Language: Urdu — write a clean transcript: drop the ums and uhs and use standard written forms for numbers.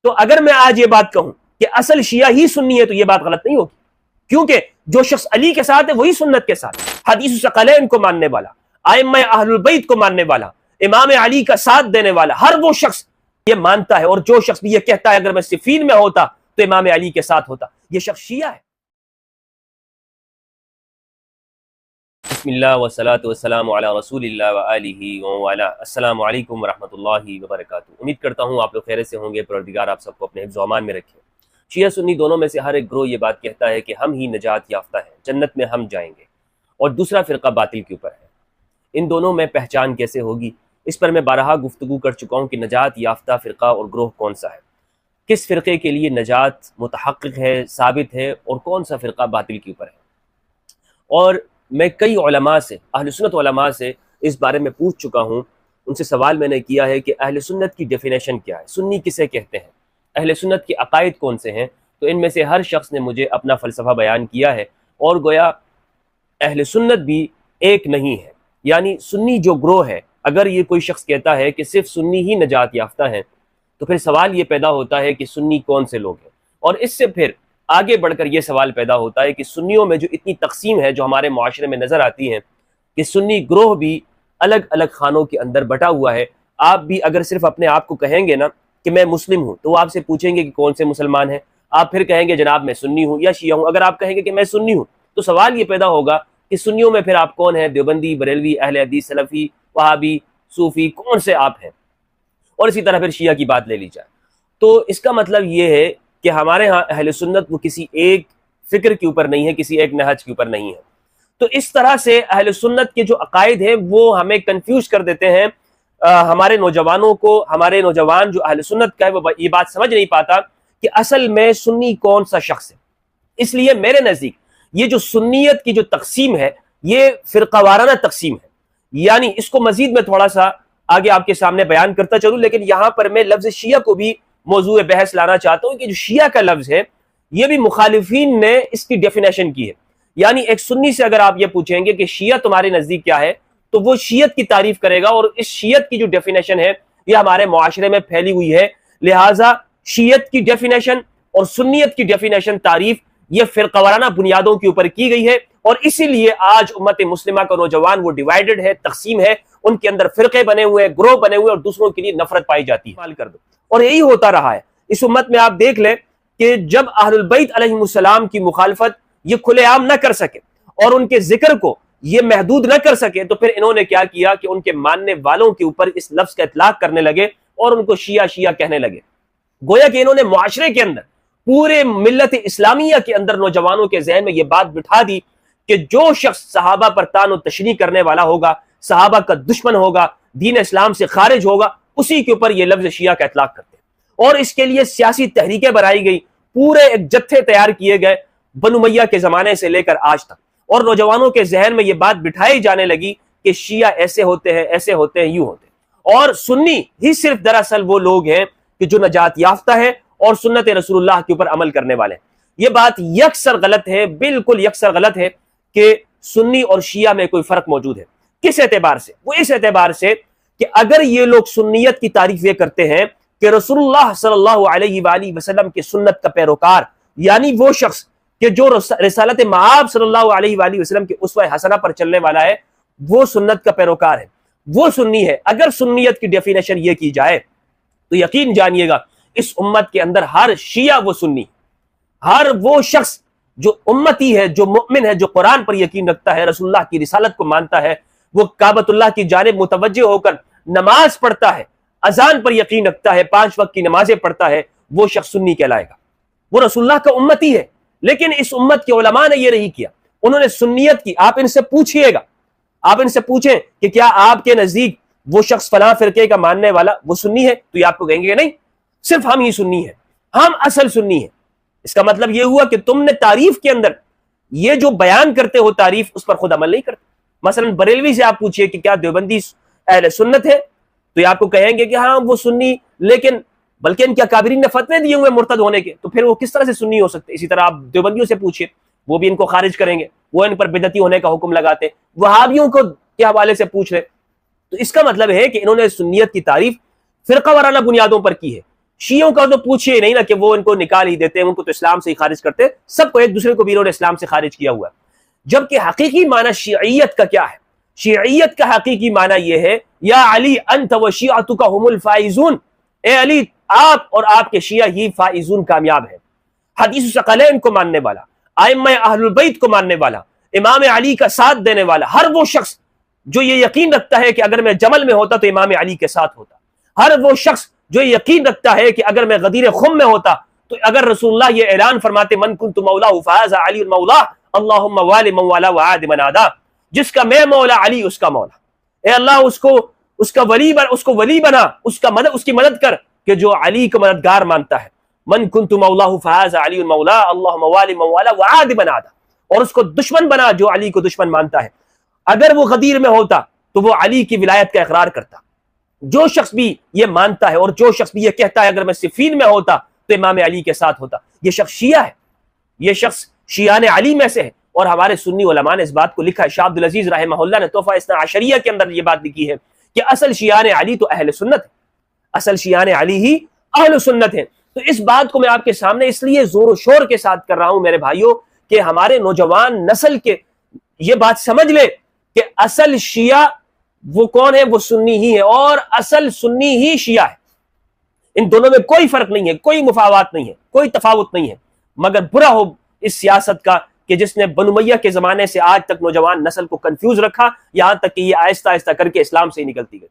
تو اگر میں آج یہ بات کہوں کہ اصل شیعہ ہی سنی ہے تو یہ بات غلط نہیں ہوگی، کیونکہ جو شخص علی کے ساتھ ہے وہی سنت کے ساتھ، حدیث ثقلین کو ماننے والا، ائمہ اہل البیت کو ماننے والا، امام علی کا ساتھ دینے والا، ہر وہ شخص یہ مانتا ہے، اور جو شخص بھی یہ کہتا ہے اگر میں صفین میں ہوتا تو امام علی کے ساتھ ہوتا، یہ شخص شیعہ ہے۔ بسم اللہ والصلاة والسلام علی رسول اللہ وآلہ وعلا۔ السلام علیکم ورحمۃ اللہ وبرکاتہ۔ امید کرتا ہوں آپ لوگ خیر سے ہوں گے، پروردگار آپ سب کو اپنے حفظ و امان میں رکھے۔ شیعہ سنی دونوں میں سے ہر ایک گروہ یہ بات کہتا ہے کہ ہم ہی نجات یافتہ ہیں، جنت میں ہم جائیں گے، اور دوسرا فرقہ باطل کے اوپر ہے۔ ان دونوں میں پہچان کیسے ہوگی، اس پر میں بارہا گفتگو کر چکا ہوں کہ نجات یافتہ فرقہ اور گروہ کون سا ہے، کس فرقے کے لیے نجات متحقق ہے، ثابت ہے، اور کون سا فرقہ باطل کے اوپر ہے۔ اور میں کئی علماء سے، اہل سنت علماء سے اس بارے میں پوچھ چکا ہوں، ان سے سوال میں نے کیا ہے کہ اہل سنت کی ڈیفینیشن کیا ہے، سنی کسے کہتے ہیں، اہل سنت کے عقائد کون سے ہیں، تو ان میں سے ہر شخص نے مجھے اپنا فلسفہ بیان کیا ہے، اور گویا اہل سنت بھی ایک نہیں ہے، یعنی سنی جو گروہ ہے، اگر یہ کوئی شخص کہتا ہے کہ صرف سنی ہی نجات یافتہ ہیں، تو پھر سوال یہ پیدا ہوتا ہے کہ سنی کون سے لوگ ہیں، اور اس سے پھر آگے بڑھ کر یہ سوال پیدا ہوتا ہے کہ سنیوں میں جو اتنی تقسیم ہے جو ہمارے معاشرے میں نظر آتی ہے، کہ سنی گروہ بھی الگ الگ خانوں کے اندر بٹا ہوا ہے۔ آپ بھی اگر صرف اپنے آپ کو کہیں گے نا کہ میں مسلم ہوں، تو وہ آپ سے پوچھیں گے کہ کون سے مسلمان ہیں، آپ پھر کہیں گے جناب میں سنی ہوں یا شیعہ ہوں۔ اگر آپ کہیں گے کہ میں سنی ہوں، تو سوال یہ پیدا ہوگا کہ سنیوں میں پھر آپ کون ہیں، دیوبندی، بریلوی، اہل حدیث، سلفی، وہابی، صوفی، کون سے آپ ہیں، اور اسی طرح پھر شیعہ کی بات لے لی جائے۔ تو اس کا مطلب یہ ہے کہ ہمارے ہاں اہل سنت وہ کسی ایک فکر کے اوپر نہیں ہے، کسی ایک نہج کے اوپر نہیں ہے۔ تو اس طرح سے اہل سنت کے جو عقائد ہیں وہ ہمیں کنفیوز کر دیتے ہیں، ہمارے نوجوانوں کو، ہمارے نوجوان جو اہل سنت کا ہے وہ یہ بات سمجھ نہیں پاتا کہ اصل میں سنی کون سا شخص ہے۔ اس لیے میرے نزدیک یہ جو سنیت کی جو تقسیم ہے یہ فرقہ وارانہ تقسیم ہے، یعنی اس کو مزید میں تھوڑا سا آگے آپ کے سامنے بیان کرتا چلوں، لیکن یہاں پر میں لفظ شیعہ کو بھی موضوع بحث لانا چاہتا ہوں کہ جو شیعہ کا لفظ ہے یہ بھی مخالفین نے اس کی ڈیفینیشن کی ہے۔ یعنی ایک سنی سے اگر آپ یہ پوچھیں گے کہ شیعہ تمہارے نزدیک کیا ہے، تو وہ شیعت کی تعریف کرے گا، اور اس شیعت کی جو ڈیفینیشن ہے یہ ہمارے معاشرے میں پھیلی ہوئی ہے، لہٰذا شیعت کی ڈیفینیشن اور سنیت کی ڈیفینیشن تعریف یہ فرقہ وارانہ بنیادوں کے اوپر کی گئی ہے، اور اسی لیے آج امت مسلمہ کا نوجوان وہ ڈیوائیڈڈ ہے، تقسیم ہے، ان کے اندر فرقے بنے ہوئے ہیں، گروہ بنے ہوئے ہیں، اور دوسروں کے لیے نفرت پائی جاتی ہے۔ اور یہی ہوتا رہا ہے اس امت میں۔ آپ دیکھ لیں کہ جب اہل البیت علیہم السلام کی مخالفت یہ کھلے عام نہ کر سکے اور ان کے ذکر کو یہ محدود نہ کر سکے، تو پھر انہوں نے کیا کیا کہ ان کے ماننے والوں کے اوپر اس لفظ کا اطلاق کرنے لگے اور ان کو شیعہ شیعہ کہنے لگے۔ گویا کہ انہوں نے معاشرے کے اندر، پورے ملت اسلامیہ کے اندر نوجوانوں کے ذہن میں یہ بات بٹھا دی کہ جو شخص صحابہ پر طعن و تشنیع کرنے والا ہوگا، صحابہ کا دشمن ہوگا، دین اسلام سے خارج ہوگا، اسی کے اوپر یہ لفظ شیعہ کا اطلاق کرتے ہیں۔ اور اس کے لیے سیاسی تحریکیں بنائی گئی، پورے ایک جتھے تیار کیے گئے بنو امیہ کے زمانے سے لے کر آج تک، اور نوجوانوں کے ذہن میں یہ بات بٹھائی جانے لگی کہ شیعہ ایسے ہوتے ہیں، ایسے ہوتے ہیں، یوں ہوتے ہیں، اور سنی ہی صرف دراصل وہ لوگ ہیں کہ جو نجات یافتہ ہیں اور سنت رسول اللہ کے اوپر عمل کرنے والے ہیں۔ یہ بات یکسر غلط ہے، بالکل یکسر غلط ہے کہ سنی اور شیعہ میں کوئی فرق موجود ہے۔ کس اعتبار سے؟ وہ اس اعتبار سے کہ اگر یہ لوگ سنیت کی تعریف یہ کرتے ہیں کہ رسول اللہ صلی اللہ علیہ وآلہ وسلم کی سنت کا پیروکار، یعنی وہ شخص کہ جو رسالت مآب صلی اللہ علیہ وآلہ وسلم کے اسوہ حسنہ پر چلنے والا ہے، وہ سنت کا پیروکار ہے، وہ سنی ہے۔ اگر سنیت کی ڈیفینیشن یہ کی جائے تو یقین جانیے گا اس امت کے اندر ہر شیعہ وہ سنی، ہر وہ شخص جو امتی ہے، جو مؤمن ہے، جو قرآن پر یقین رکھتا ہے، رسول اللہ کی رسالت کو مانتا ہے، وہ کعبۃ اللہ کی جانب متوجہ ہو کر نماز پڑھتا ہے، اذان پر یقین رکھتا ہے، 5 وقت کی نمازیں پڑھتا ہے، وہ شخص سنی کہلائے گا، وہ رسول اللہ کا امتی ہے۔ لیکن اس امت کے علماء نے یہ نہیں کیا، انہوں نے سنیت کی۔ آپ ان سے پوچھئے گا، آپ ان سے پوچھیں کہ کیا آپ کے نزدیک وہ شخص فلاں فرقے کا ماننے والا وہ سنی ہے، تو یہ آپ کو کہیں گے نہیں، صرف ہم ہی سنی ہیں، ہم اصل سنی ہیں۔ اس کا مطلب یہ ہوا کہ تم نے تعریف کے اندر یہ جو بیان کرتے ہو تعریف، اس پر خود عمل نہیں کرتے۔ مثلا بریلوی سے آپ پوچھئے کہ کیا دیوبندی اہل سنت ہے، تو یہ آپ کو کہیں گے کہ ہاں وہ سنی، لیکن بلکہ ان کے اکابرین نے فتوے دیے ہوئے مرتد ہونے کے، تو پھر وہ کس طرح سے سنی ہو سکتے؟ اسی طرح آپ دیوبندیوں سے پوچھئے، وہ بھی ان کو خارج کریں گے، وہ ان پر بدعتی ہونے کا حکم لگاتے ہیں۔ وہابیوں کو کے حوالے سے پوچھ رہے، تو اس کا مطلب ہے کہ انہوں نے سنیت کی تعریف فرقہ وارانہ بنیادوں پر کی ہے۔ شیعوں کا تو پوچھئے نہیں نا کہ وہ ان کو نکال ہی دیتے ہیں، ان کو تو اسلام سے ہی خارج کرتے، سب کو ایک دوسرے کو بھی انہوں نے اسلام سے خارج کیا ہوا ہے۔ جبکہ حقیقی معنی شیعیت کا کیا ہے؟ شیعیت کا حقیقی معنی یہ ہے یا علی انت و شیعتک هم الفائزون، اے علی آپ اور آپ کے شیعہ ہی فائزون کامیاب ہیں۔ حدیث ثقلین کو ماننے والا، ائمہ اہل البیت کو ماننے والا، امام علی کا ساتھ دینے والا ہر وہ شخص جو یہ یقین رکھتا ہے کہ اگر میں جمل میں ہوتا تو امام علی کے ساتھ ہوتا، ہر وہ شخص جو یہ یقین رکھتا ہے کہ اگر میں غدیر خم میں ہوتا تو اگر رسول اللہ یہ اعلان فرماتے من کنت مولا فہذا علی المولا اللہم والی من والا وعاد من عادا، جس کا میں مولا علی اس کا مولا، اے اللہ اس کا ولی بنا، اس کی مدد کر کہ جو علی کو مددگار مانتا ہے۔ من کنت مولا فہذا علی المولا اللہم والی من والا وعاد من عادا، اور اس کو دشمن بنا جو علی کو دشمن مانتا ہے۔ اگر وہ غدیر میں ہوتا تو وہ علی کی ولایت کا اقرار کرتا۔ جو شخص بھی یہ مانتا ہے اور جو شخص بھی یہ کہتا ہے اگر میں صفین میں ہوتا تو امام علی کے ساتھ ہوتا، یہ شخص شیعہ ہے، یہ شخص شیعان علی میں سے ہے۔ اور ہمارے سنی علماء نے اس بات کو لکھا ہے، شاہ عبد العزیز رحمہ اللہ نے تحفہ اثنا عشریہ کے اندر یہ بات لکھی ہے کہ اصل شیعان علی تو اہل سنت ہے، اصل شیعان علی ہی اہل سنت ہیں۔ تو اس بات کو میں آپ کے سامنے اس لیے زور و شور کے ساتھ کر رہا ہوں میرے بھائیوں کہ ہمارے نوجوان نسل کے یہ بات سمجھ لے کہ اصل شیعہ وہ کون ہے؟ وہ سنی ہی ہے، اور اصل سنی ہی شیعہ ہے۔ ان دونوں میں کوئی فرق نہیں ہے، کوئی مفاوات نہیں ہے، کوئی تفاوت نہیں ہے، مگر برا ہو اس سیاست کا کہ جس نے بنو امیہ کے زمانے سے آج تک نوجوان نسل کو کنفیوز رکھا، یہاں تک کہ یہ آہستہ آہستہ کر کے اسلام سے ہی نکلتی گئی۔